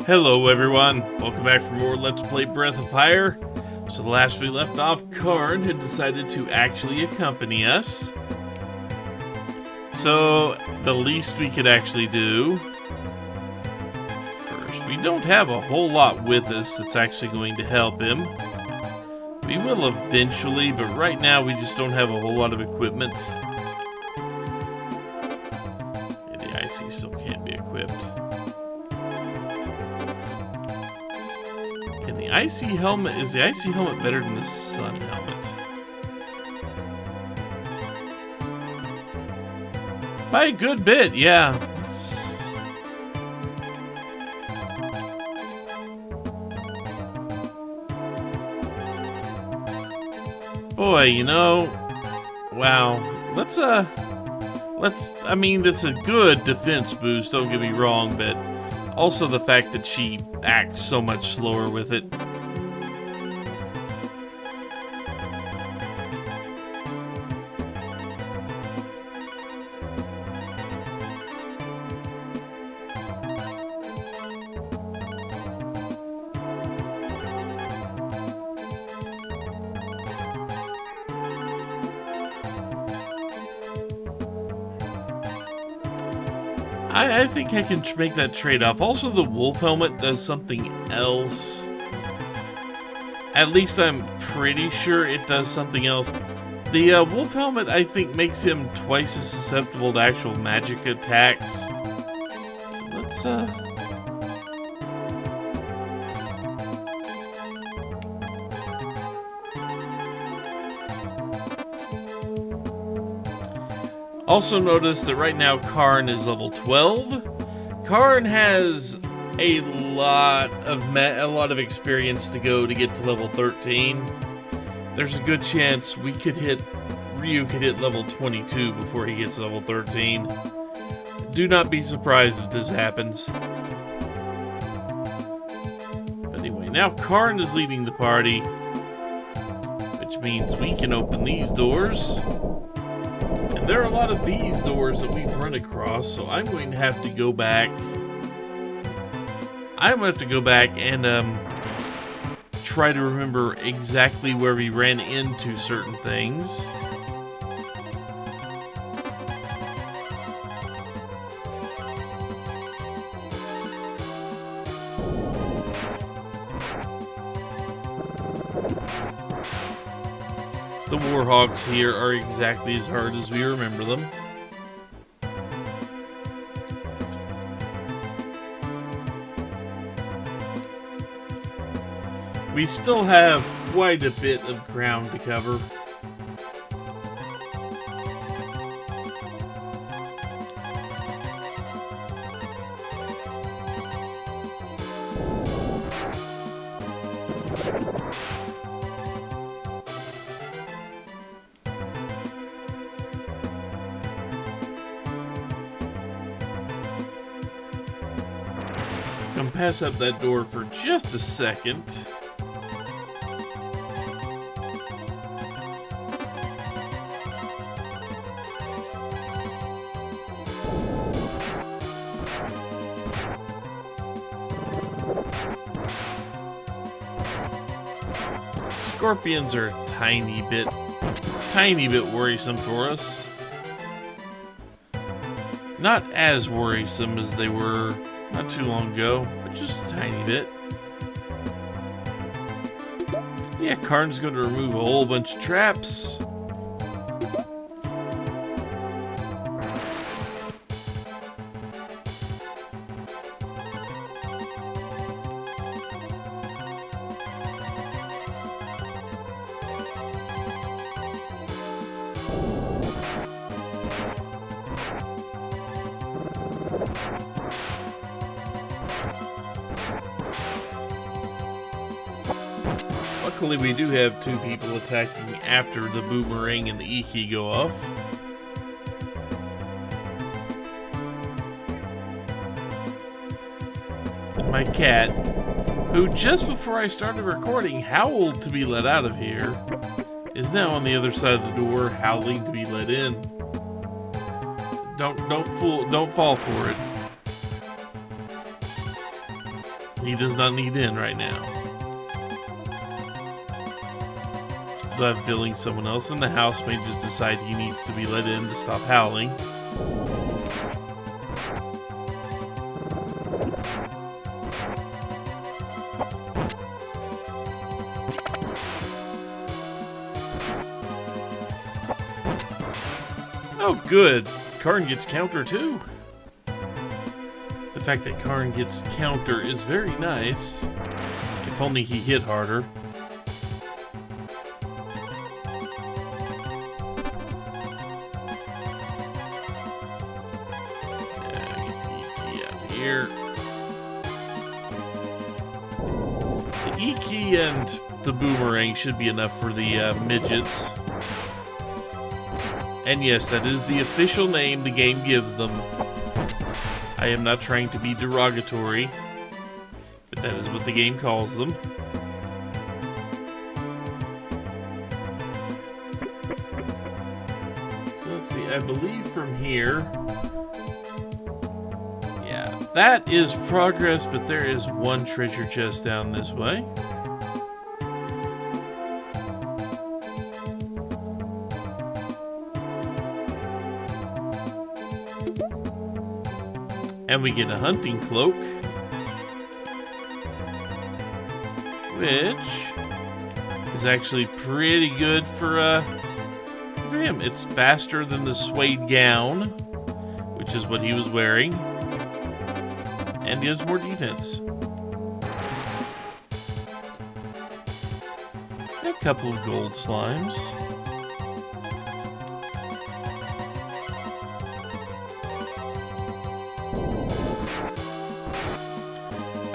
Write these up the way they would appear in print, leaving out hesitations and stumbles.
Hello everyone, welcome back for more Let's Play Breath of Fire. So the last we left off, Karn had decided to actually accompany us. So the least we could actually do, first, we don't have a whole lot with us that's actually going to help him. We will eventually, but right now we just don't have a whole lot of equipment. And the IC still can't be equipped. The IC helmet, is the IC helmet better than the sun helmet? By a good bit, yeah. Boy, you know, wow. I mean, it's a good defense boost, don't get me wrong, but also the fact that she acts so much slower with it. I think I can make that trade-off. Also, the wolf helmet does something else. At least I'm pretty sure it does something else. The wolf helmet, I think, makes him twice as susceptible to actual magic attacks. Let's, Also notice that right now Karn is level 12. Karn has a lot of experience to go to get to level 13. There's a good chance Ryu could hit level 22 before he gets level 13. Do not be surprised if this happens. But anyway, now Karn is leading the party, which means we can open these doors. And there are a lot of these doors that we've run across, so I'm going to have to go back. And try to remember exactly where we ran into certain things. The warhogs here are exactly as hard as we remember them. We still have quite a bit of ground to cover. Come pass up that door for just a second. Scorpions are a tiny bit worrisome for us. Not as worrisome as they were not too long ago, but just a tiny bit. Yeah, Karn's going to remove a whole bunch of traps. Luckily, we do have two people attacking after the boomerang and the E-key go off. And my cat, who just before I started recording howled to be let out of here, is now on the other side of the door howling to be let in. Don't fall for it. He does not need in right now. But I'm feeling someone else in the house may just decide he needs to be let in to stop howling. Oh, good. Karn gets counter too. The fact that Karn gets counter is very nice. If only he hit harder. Here. The E key and the boomerang should be enough for the midgets. And yes, that is the official name the game gives them. I am not trying to be derogatory, but that is what the game calls them. So let's see, I believe from here... That is progress, but there is one treasure chest down this way. And we get a hunting cloak, which is actually pretty good for him. It's faster than the suede gown, which is what he was wearing. And he has more defense. A couple of gold slimes.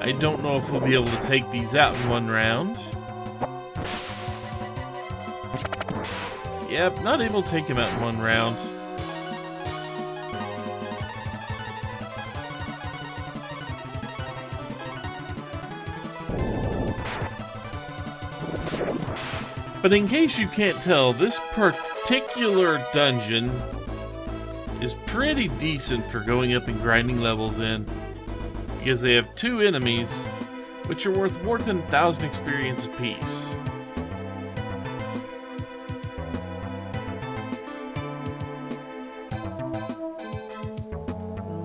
I don't know if we'll be able to take these out in one round. Yep, not able to take him out in one round. But in case you can't tell, this particular dungeon is pretty decent for going up and grinding levels in, because they have two enemies, which are worth more than 1,000 experience apiece.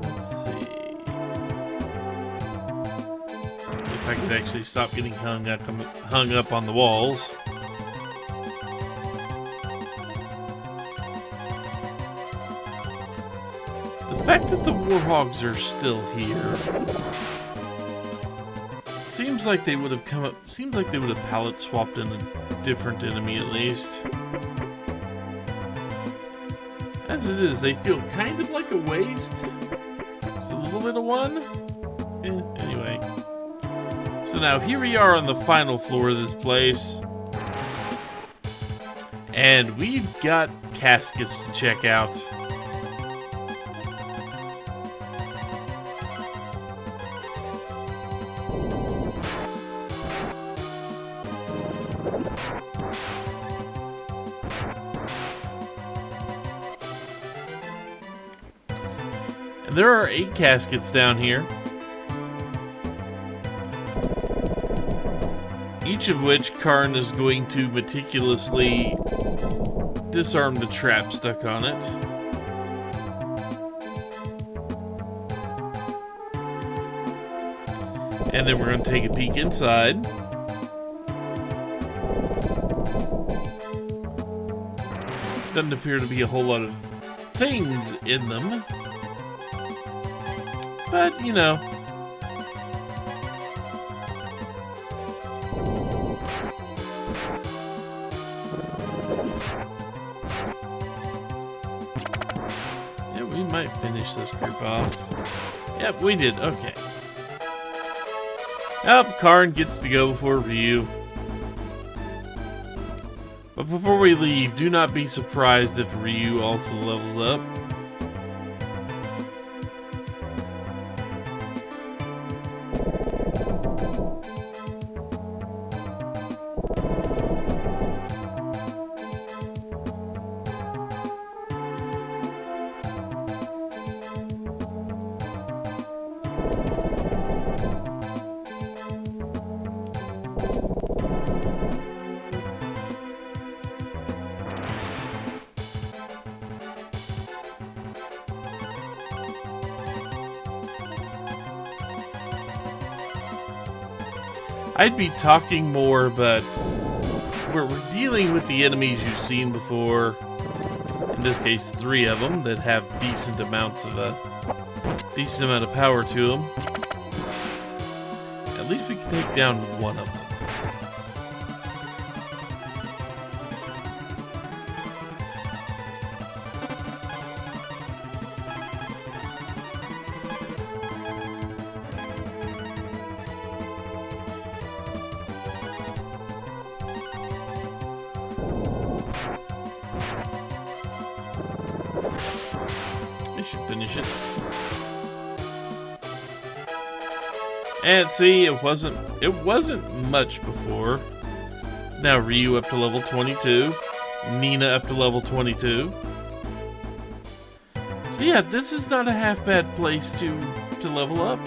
Let's see. If I could actually stop getting hung up on the walls. The fact that the warhogs are still here seems like they would have come up. Seems like they would have palette swapped in a different enemy at least. As it is, they feel kind of like a waste. Just a little bit of one. Anyway. So now here we are on the final floor of this place, and we've got caskets to check out. There are 8 caskets down here, each of which Karn is going to meticulously disarm the trap stuck on it. And then we're going to take a peek inside. Doesn't appear to be a whole lot of things in them. But, you know. Yeah, we might finish this group off. Yep, we did. Okay. Yep, Karn gets to go before Ryun. But before we leave, do not be surprised if Ryun also levels up. I'd be talking more, but we're dealing with the enemies you've seen before. In this case, 3 of them that have decent amount of power to them. At least we can take down one of them. I should finish it. And see, it wasn't much before. Now Ryu up to level 22, Nina up to level 22. So yeah, this is not a half bad place to level up.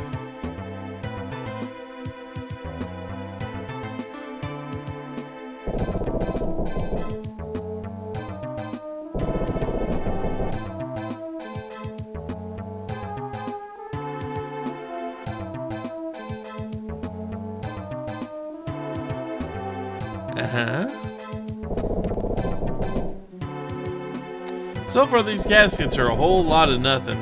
So far, these caskets are a whole lot of nothing.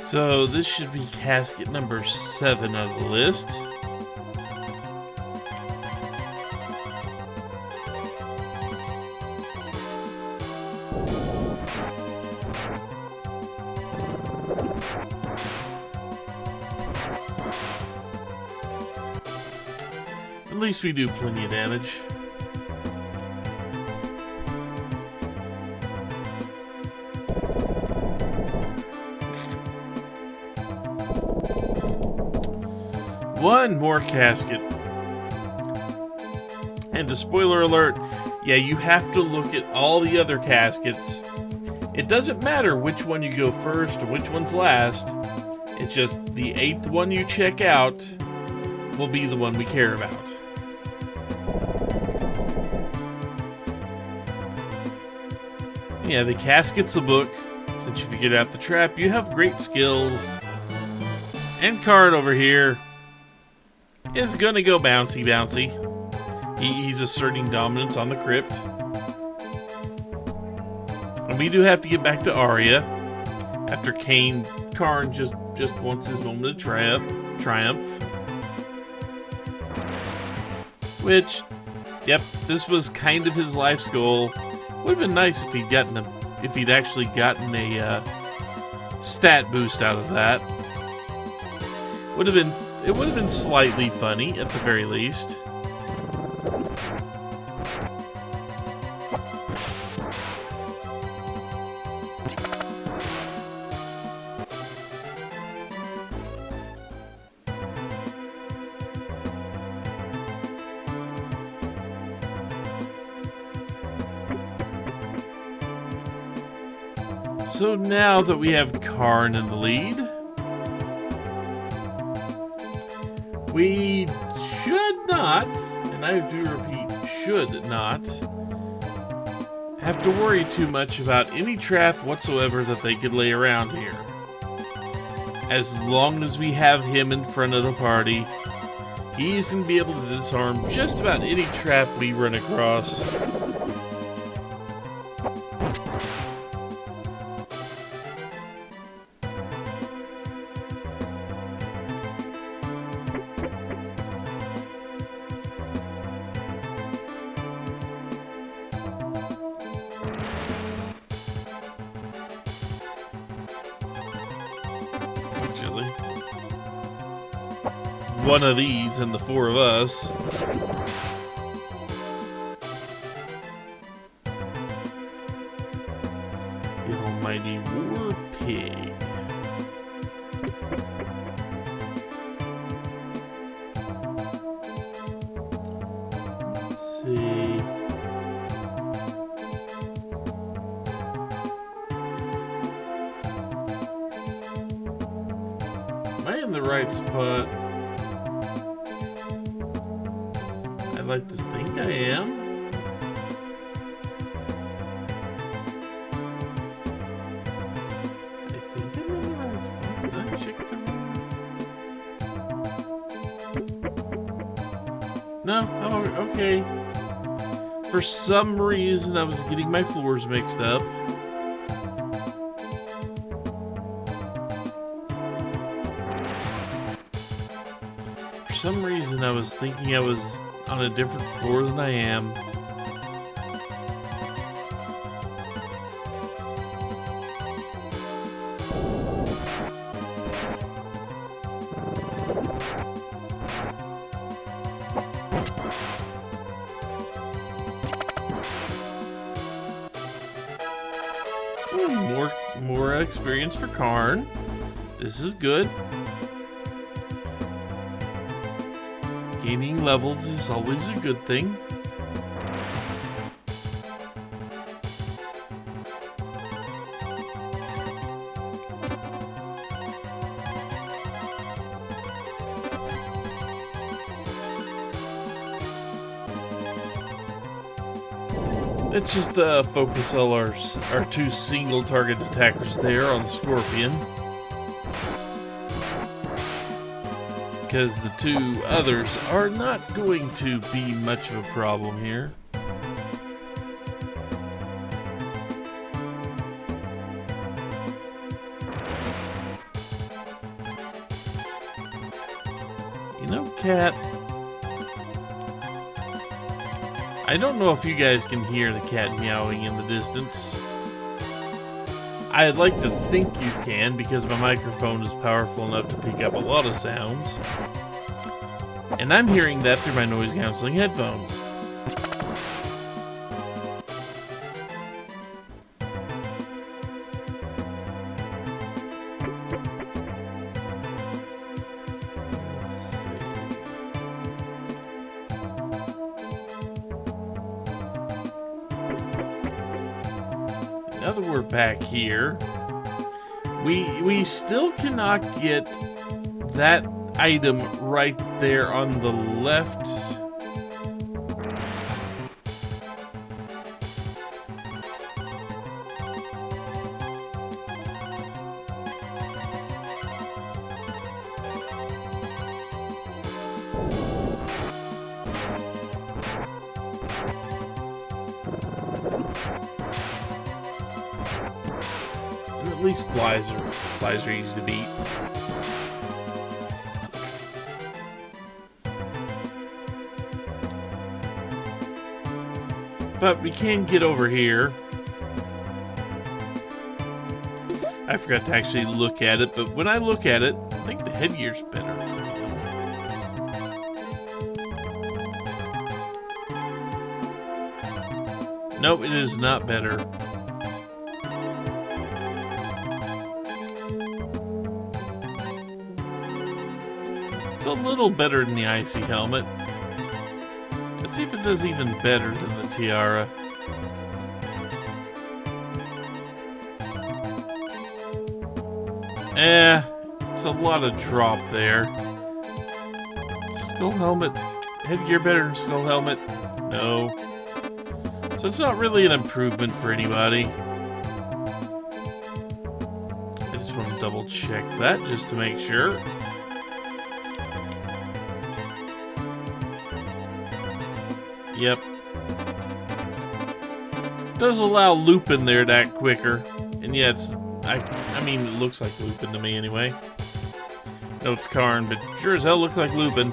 So this should be casket number 7 on the list. At least we do plenty of damage. One more casket. And a spoiler alert, yeah, you have to look at all the other caskets. It doesn't matter which one you go first or which one's last. It's just the 8th one you check out will be the one we care about. Yeah, the casket's a book. Since you figured out the trap, you have great skills. And Karn over here is gonna go bouncy bouncy. He's asserting dominance on the Krypt. And we do have to get back to Arya after Karn just wants his moment of triumph. Which, yep, this was kind of his life's goal. Would have been nice if he'd actually gotten a stat boost out of that. It would have been slightly funny, at the very least. So now that we have Karn in the lead, we should not, and I do repeat, should not, have to worry too much about any trap whatsoever that they could lay around here. As long as we have him in front of the party, he's going to be able to disarm just about any trap we run across. One of these and the 4 of us. and a war pig. Let's see. Am I in the right spot? I'd like to think I am. I think I'm in the right spot. Did I check the room? No? Oh, okay. For some reason, I was getting my floors mixed up. For some reason, I was thinking I was on a different floor than I am. Ooh, more experience for Karn. This is good. Gaining levels is always a good thing. Let's just focus all our two single target attackers there on the Scorpion. Because the two others are not going to be much of a problem here. You know, cat, I don't know if you guys can hear the cat meowing in the distance. I'd like to think you can, because my microphone is powerful enough to pick up a lot of sounds. And I'm hearing that through my noise canceling headphones. Let's see. Now that we're back here, we still cannot get that item right there on the left. And at least flies are easy to beat. But we can get over here. I forgot to actually look at it, but when I look at it, I think the headgear's better. No, it is not better. It's a little better than the icy helmet. Let's see if it does even better than the tiara. It's a lot of drop there. Skull helmet. Headgear better than skull helmet? No. So it's not really an improvement for anybody. I just want to double check that just to make sure. Yep. Does allow looping there that quicker. And yeah, it's I mean it looks like looping to me anyway. No, it's Karn, but sure as hell looks like looping.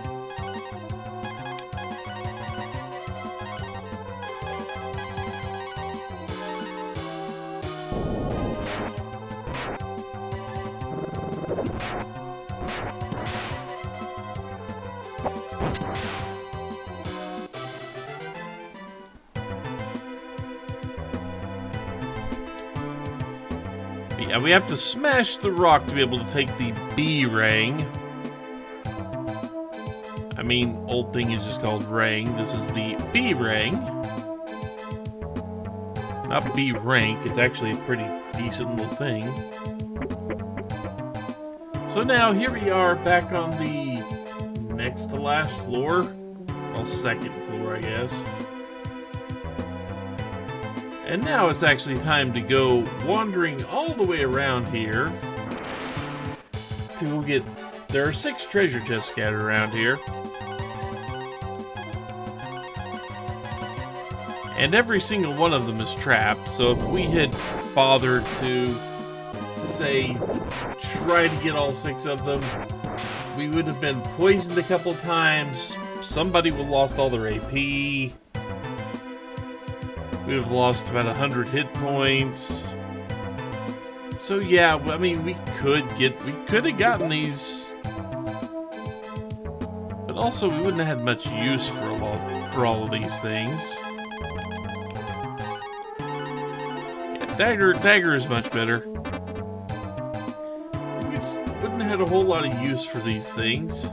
Yeah, we have to smash the rock to be able to take the B ring. I mean, old thing is just called ring. This is the B ring. Not B rank, it's actually a pretty decent little thing. So now, here we are back on the next to last floor. Well, second floor, I guess. And now it's actually time to go wandering all the way around here to go get... There are 6 treasure chests scattered around here. And every single one of them is trapped, so if we had bothered to, say, try to get all 6 of them, we would have been poisoned a couple times, somebody would have lost all their AP, we would have lost about 100 hit points. So yeah, I mean, we could have gotten these, but also we wouldn't have had much use for all of these things. Dagger is much better. We just wouldn't have had a whole lot of use for these things.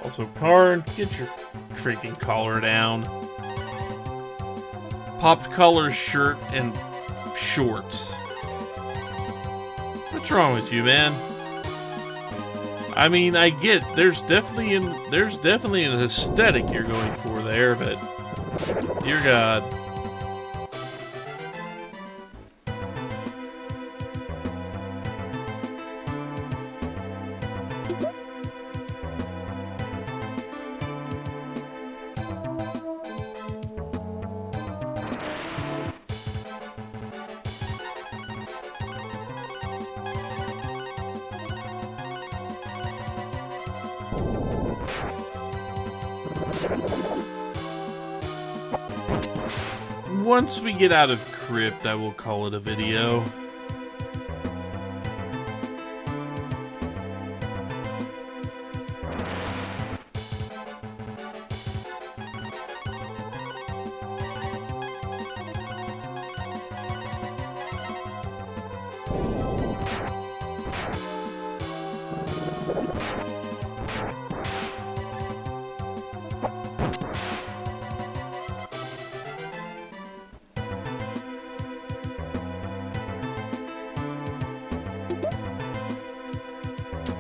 Also, Karn, get your freaking collar down. Popped collar, shirt, and shorts. What's wrong with you, man? I mean, I get there's definitely an aesthetic you're going for there, but dear God. Once we get out of Krypt, I will call it a video.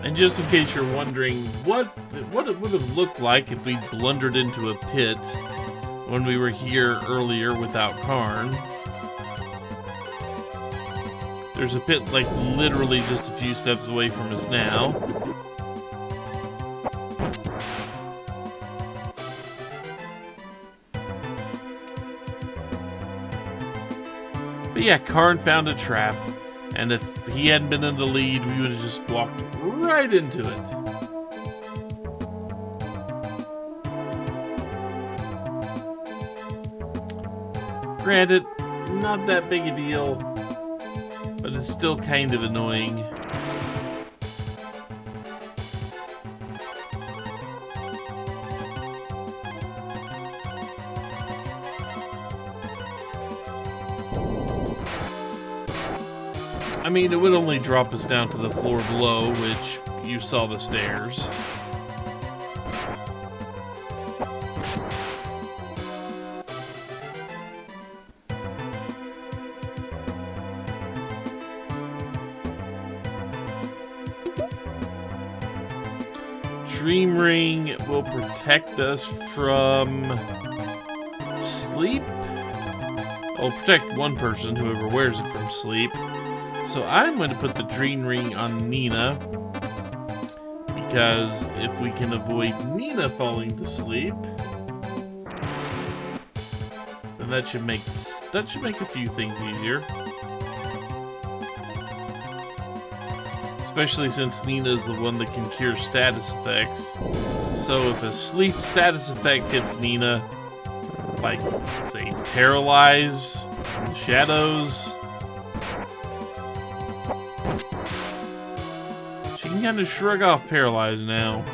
And just in case you're wondering what it would have looked like if we blundered into a pit when we were here earlier without Karn. There's a pit like literally just a few steps away from us now. But yeah, Karn found a trap. And if he hadn't been in the lead, we would have just walked right into it. Granted, not that big a deal, but it's still kind of annoying. I mean, it would only drop us down to the floor below, which you saw the stairs. Dream Ring will protect us from sleep. It'll protect one person, whoever wears it, from sleep. So I'm going to put the Dream Ring on Nina, because if we can avoid Nina falling to sleep, then that should make a few things easier. Especially since Nina is the one that can cure status effects. So if a sleep status effect hits Nina, like say paralyze, shadows, she can kind of shrug off paralyze now.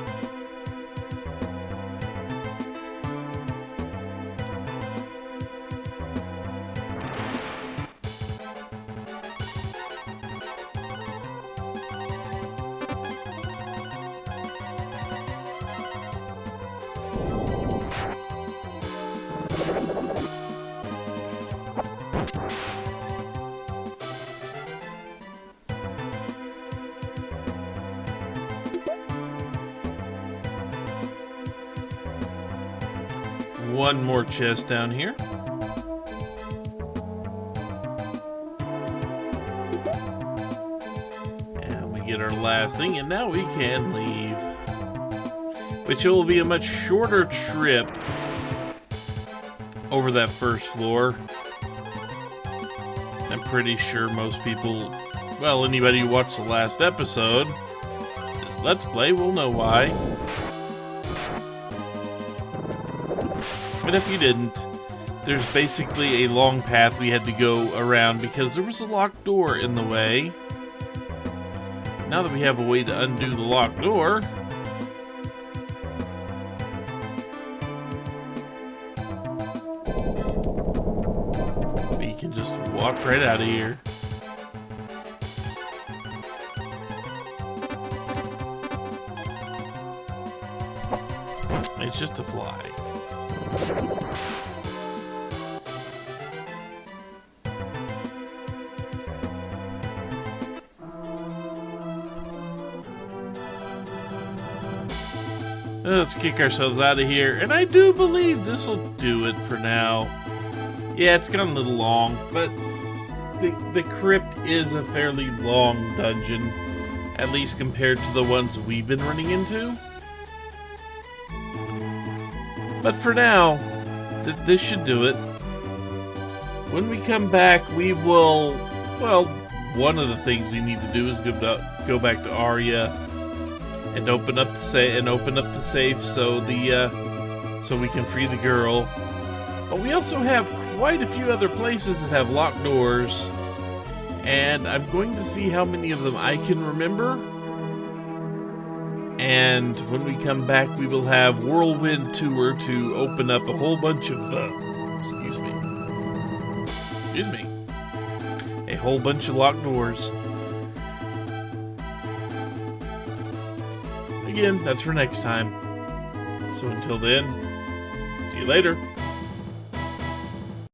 one more chest down here. And we get our last thing, and now we can leave. Which will be a much shorter trip over that first floor. I'm pretty sure most people, well, anybody who watched the last episode, this Let's Play will know why. But if you didn't, there's basically a long path we had to go around because there was a locked door in the way. Now that we have a way to undo the locked door, we can just walk right out of here. It's just a fly. Let's kick ourselves out of here, and I do believe this will do it for now. Yeah, it's gone a little long, but the Krypt is a fairly long dungeon, at least compared to the ones we've been running into. But for now, this should do it. When we come back, we will, well, one of the things we need to do is go back to Arya and open up the safe so we can free the girl. But we also have quite a few other places that have locked doors, and I'm going to see how many of them I can remember. And when we come back, we will have Whirlwind Tour to open up a whole bunch of, a whole bunch of locked doors. Again, that's for next time. So until then, see you later.